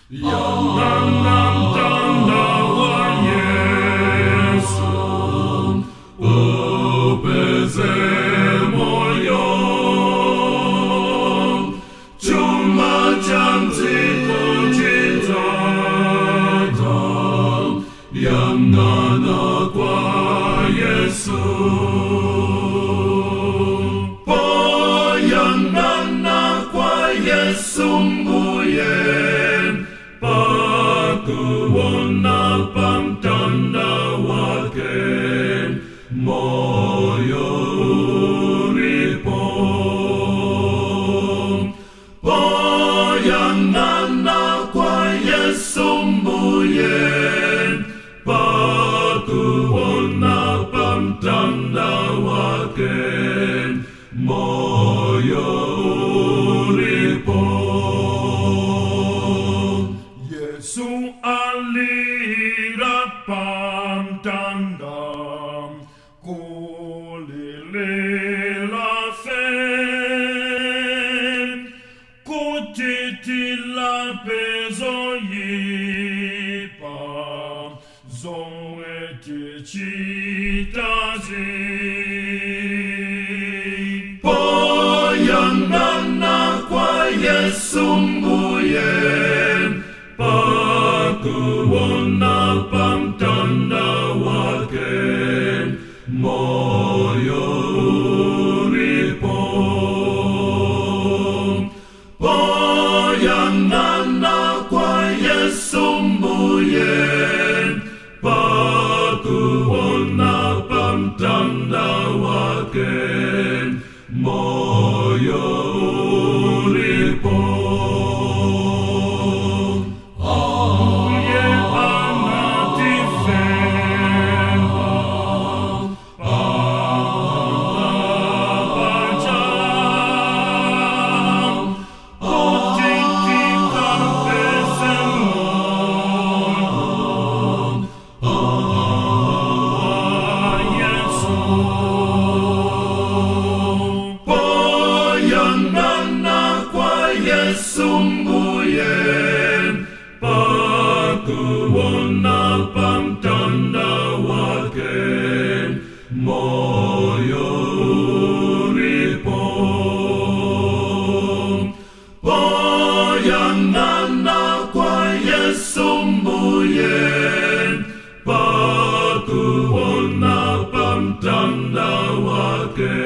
Yang namtanda Yesu upeze moyo chuma cha mzigo jitata yang'ana kwa Yesu poyang'ana kwa Yesu mbuye pakuona pamtanda wake moyo ulipo poyang'ana kwa Yesu mbuye pakuona pamtanda wake moyo ulipo Yesu alira pamtanda kulilela fe kutitila pezo yipa zoete chitazi poyang'ana kwa Yesu mbuye pakuona pamtanda wake moyo ulipo poyang'ana kwa Yesu mbuye pakuona pamtanda wake moyo ulipo pakuona pamtanda wake moyo ulipo poyang'ana kwa Yesu mbuye pakuona pamtanda wake